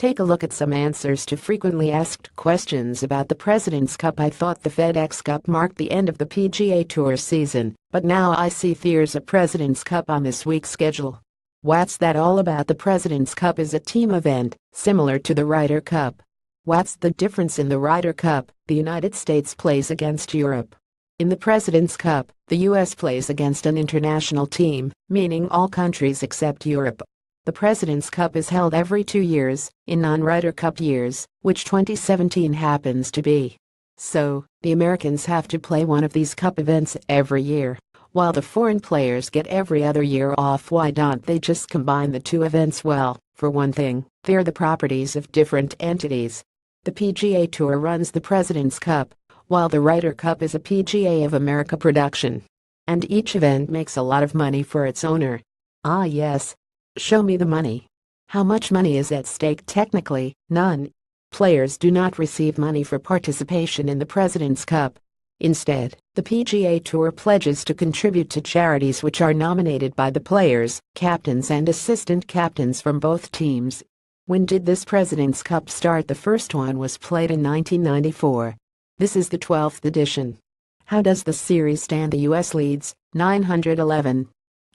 Take a look at some answers to frequently asked questions about the President's Cup. I thought the FedEx Cup marked the end of the PGA Tour season, but now I see there's a President's Cup on this week's schedule. What's that all about? The President's Cup is a team event, similar to the Ryder Cup. What's the difference in the Ryder Cup? The United States plays against Europe. In the President's Cup, the US plays against an international team, meaning all countries except Europe. The President's Cup is held every 2 years, in non-Ryder Cup years, which 2017 happens to be. So, the Americans have to play one of these Cup events every year, while the foreign players get every other year off. Why don't they just combine the two events? Well, for one thing, they're the properties of different entities. The PGA Tour runs the President's Cup, while the Ryder Cup is a PGA of America production. And each event makes a lot of money for its owner. Ah yes. Show me the money. How much money is at stake? Technically, none. Players do not receive money for participation in the President's Cup. Instead, the PGA Tour pledges to contribute to charities which are nominated by the players, captains and assistant captains from both teams. When did this President's Cup start? The first one was played in 1994. This is the 12th edition. How does the series stand? The US leads, 911.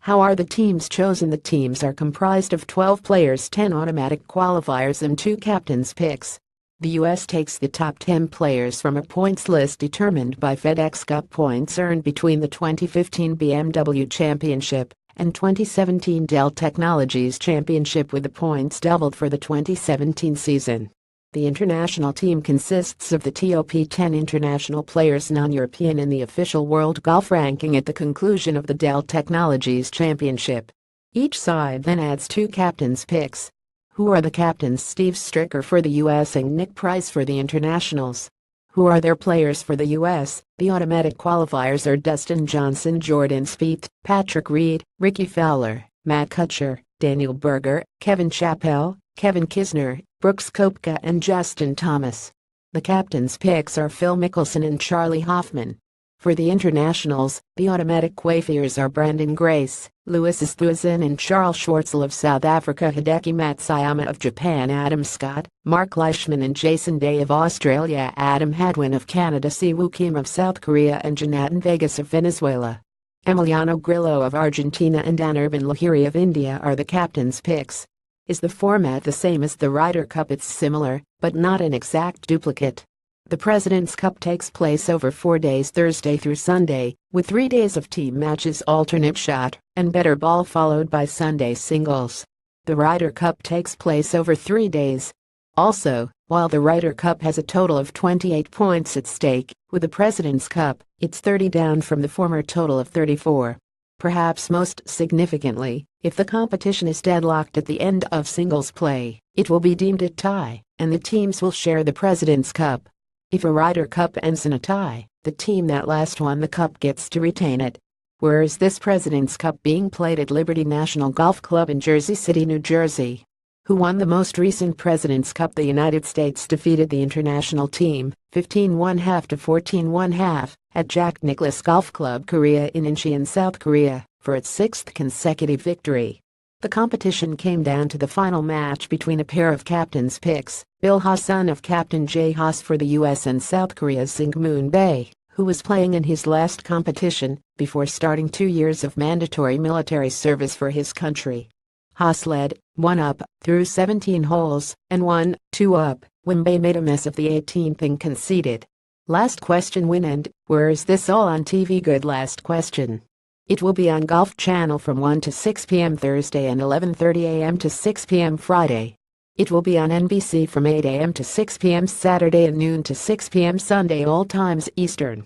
How are the teams chosen? The teams are comprised of 12 players, 10 automatic qualifiers and 2 captain's picks. The US takes the top 10 players from a points list determined by FedEx Cup points earned between the 2015 BMW Championship and 2017 Dell Technologies Championship, with the points doubled for the 2017 season. The international team consists of the top 10 international players non-European in the official World Golf Ranking at the conclusion of the Dell Technologies Championship. Each side then adds 2 captain's picks. Who are the captains? Steve Stricker for the US and Nick Price for the internationals. Who are their players for the US? The automatic qualifiers are Dustin Johnson, Jordan Spieth, Patrick Reed, Ricky Fowler, Matt Kuchar, Daniel Berger, Kevin Chappell, Kevin Kisner, Brooks Koepka and Justin Thomas. The captain's picks are Phil Mickelson and Charlie Hoffman. For the internationals, the automatic qualifiers are Brandon Grace, Louis Oosthuizen and Charles Schwartzel of South Africa, Hideki Matsuyama of Japan, Adam Scott, Mark Leishman and Jason Day of Australia, Adam Hadwin of Canada, Siwoo Kim of South Korea and Jonathan Vegas of Venezuela. Emiliano Grillo of Argentina and Anirban Lahiri of India are the captain's picks. Is the format the same as the Ryder Cup? It's similar, but not an exact duplicate. The President's Cup takes place over 4 days, Thursday through Sunday, with 3 days of team matches, alternate shot, and better ball, followed by Sunday singles. The Ryder Cup takes place over 3 days. Also, while the Ryder Cup has a total of 28 points at stake, with the President's Cup, it's 30 down from the former total of 34. Perhaps most significantly, if the competition is deadlocked at the end of singles play, it will be deemed a tie, and the teams will share the President's Cup. If a Ryder Cup ends in a tie, the team that last won the cup gets to retain it. Where is this President's Cup being played? At Liberty National Golf Club in Jersey City, New Jersey. Who won the most recent President's Cup? The United States defeated the international team, 15-1/2 to 14-1/2, at Jack Nicklaus Golf Club, Korea in Incheon, South Korea, for its 6th consecutive victory. The competition came down to the final match between a pair of captain's picks, Bill Haas, son of Captain Jay Haas for the US, and South Korea's Syngmoon Bae, who was playing in his last competition before starting 2 years of mandatory military service for his country. Haas led, 1 up, through 17 holes, and won, 2 up, when Bae made a mess of the 18th and conceded. Last question: when and where is this all on TV? Good last question. It will be on Golf Channel from 1 to 6 p.m. Thursday and 11:30 a.m. to 6 p.m. Friday. It will be on NBC from 8 a.m. to 6 p.m. Saturday and noon to 6 p.m. Sunday, all times Eastern.